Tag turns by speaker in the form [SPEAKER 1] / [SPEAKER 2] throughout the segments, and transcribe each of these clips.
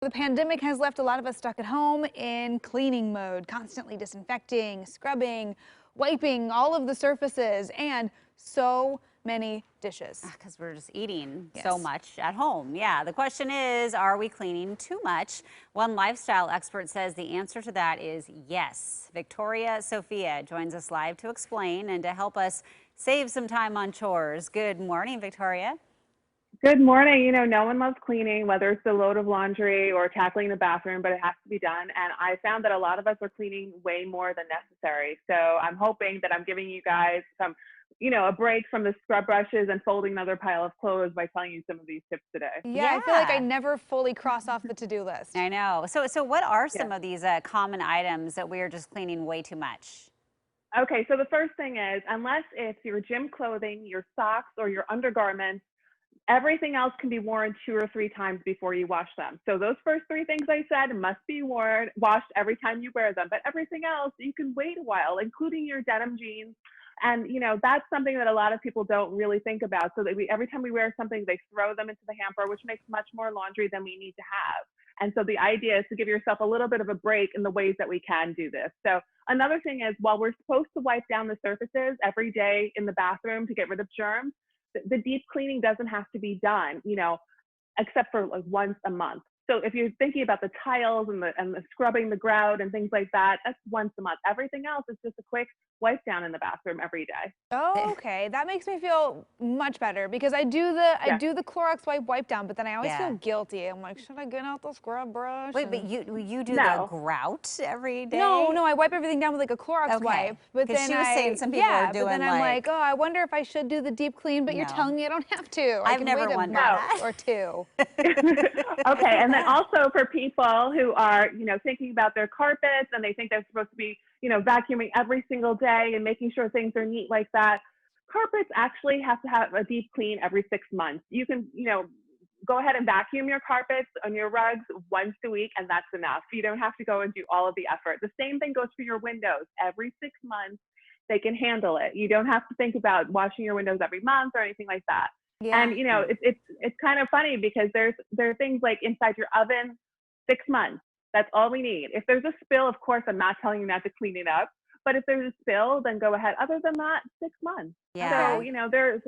[SPEAKER 1] The pandemic has left a lot of us stuck at home in cleaning mode, constantly disinfecting, scrubbing, wiping all of the surfaces, and so many dishes.
[SPEAKER 2] Because we're just eating so
[SPEAKER 1] Yes.
[SPEAKER 2] much at home. Yeah, the question is, are we cleaning too much? One lifestyle expert says the answer to that is yes. Victoria Sophia joins us live to explain and to help us save some time on chores. Good morning, Victoria.
[SPEAKER 3] Good morning. No one loves cleaning, whether it's a load of laundry or tackling the bathroom, but it has to be done. And I found that a lot of us are cleaning way more than necessary. So I'm hoping that I'm giving you guys some, a break from the scrub brushes and folding another pile of clothes by telling you some of these tips today.
[SPEAKER 1] Yeah, I feel like I never fully cross off the to-do list.
[SPEAKER 2] I know. So what are
[SPEAKER 3] Yeah.
[SPEAKER 2] some of these common items that we are just cleaning way too much?
[SPEAKER 3] Okay, so the first thing is, unless it's your gym clothing, your socks, or your undergarments, everything else can be worn 2 or 3 times before you wash them. So those first 3 things I said must be washed every time you wear them. But everything else, you can wait a while, including your denim jeans. And that's something that a lot of people don't really think about. So that every time we wear something, they throw them into the hamper, which makes much more laundry than we need to have. And so the idea is to give yourself a little bit of a break in the ways that we can do this. So another thing is, while we're supposed to wipe down the surfaces every day in the bathroom to get rid of germs, the deep cleaning doesn't have to be done, except for like once a month. So if you're thinking about the tiles and the scrubbing the grout and things like that, that's once a month. Everything else is just a quick wipe down in the bathroom every day.
[SPEAKER 1] Oh, okay. That makes me feel much better because I do the Clorox wipe down, but then I always feel guilty. I'm like, should I get out the scrub brush?
[SPEAKER 2] Wait, but you do the
[SPEAKER 3] No.
[SPEAKER 2] grout every day?
[SPEAKER 1] No, I wipe everything down with like a Clorox wipe. But then
[SPEAKER 2] she was saying some people are doing
[SPEAKER 1] but then I'm like, oh, I wonder if I should do the deep clean, but you're
[SPEAKER 2] No.
[SPEAKER 1] telling me I don't have to. I
[SPEAKER 2] I've
[SPEAKER 1] can
[SPEAKER 2] never
[SPEAKER 1] wait a
[SPEAKER 2] wondered
[SPEAKER 1] month
[SPEAKER 2] that.
[SPEAKER 1] or 2.
[SPEAKER 3] Okay, and then also for people who are, thinking about their carpets and they think they're supposed to be, vacuuming every single day and making sure things are neat like that, carpets actually have to have a deep clean every 6 months. You can, go ahead and vacuum your carpets and your rugs once a week, and that's enough. You don't have to go and do all of the effort. The same thing goes for your windows. Every 6 months, they can handle it. You don't have to think about washing your windows every month or anything like that.
[SPEAKER 1] Yeah.
[SPEAKER 3] And it's kind of funny because there are things like inside your oven, 6 months. That's all we need. If there's a spill, of course, I'm not telling you not to clean it up. But if there's a spill, then go ahead. Other than that, 6 months.
[SPEAKER 2] Yeah.
[SPEAKER 3] So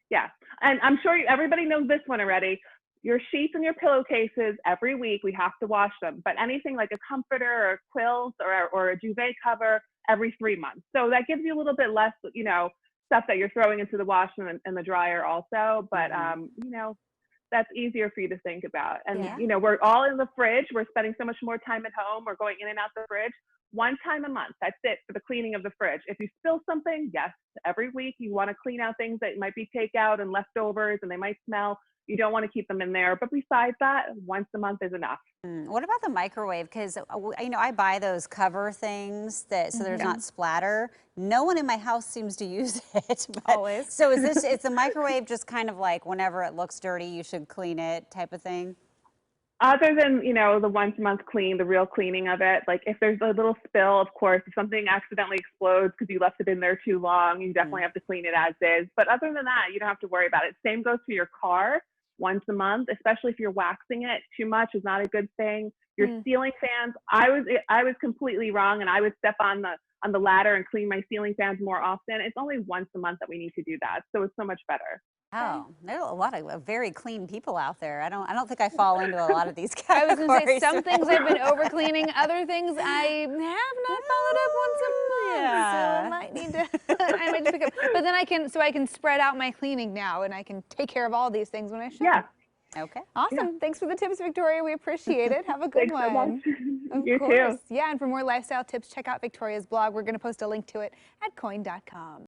[SPEAKER 3] yeah. And I'm sure everybody knows this one already. Your sheets and your pillowcases, every week we have to wash them. But anything like a comforter or a quilt or a duvet cover, every 3 months. So that gives you a little bit less, stuff that you're throwing into the wash and the dryer also. But, that's easier for you to think about. And, we're all in the fridge. We're spending so much more time at home. We're going in and out the fridge 1 time a month. That's it for the cleaning of the fridge. If you spill something, yes, every week you want to clean out things that might be takeout and leftovers and they might smell. You don't want to keep them in there. But besides that, once a month is enough.
[SPEAKER 2] What about the microwave? Because, I buy those cover things so there's not splatter. No one in my house seems to use it.
[SPEAKER 1] Always.
[SPEAKER 2] So is the microwave just kind of like whenever it looks dirty, you should clean it type of thing?
[SPEAKER 3] Other than, the once a month clean, the real cleaning of it, like if there's a little spill, of course, if something accidentally explodes because you left it in there too long, you definitely have to clean it as is. But other than that, you don't have to worry about it. Same goes for your car. Once a month, especially if you're waxing it too much is not a good thing. Your ceiling fans, I was completely wrong, and I would step on the ladder and clean my ceiling fans more often. It's only once a month that we need to do that, so it's so much better.
[SPEAKER 2] Oh, there are a lot of very clean people out there. I don't think I fall into a lot of these categories.
[SPEAKER 1] I was going to say some things I've been over cleaning, other things I have not followed up once a month.
[SPEAKER 2] Yeah.
[SPEAKER 1] So I might need to I might just pick up. But then I can spread out my cleaning now and I can take care of all these things when I should.
[SPEAKER 3] Yeah.
[SPEAKER 2] Okay.
[SPEAKER 1] Awesome.
[SPEAKER 3] Yeah.
[SPEAKER 1] Thanks for the tips, Victoria. We appreciate it. Have a good
[SPEAKER 3] Thanks so
[SPEAKER 1] one.
[SPEAKER 3] much.
[SPEAKER 1] Of
[SPEAKER 3] You
[SPEAKER 1] course.
[SPEAKER 3] too.
[SPEAKER 1] Yeah, and for more lifestyle tips, check out Victoria's blog. We're going to post a link to it at coin.com.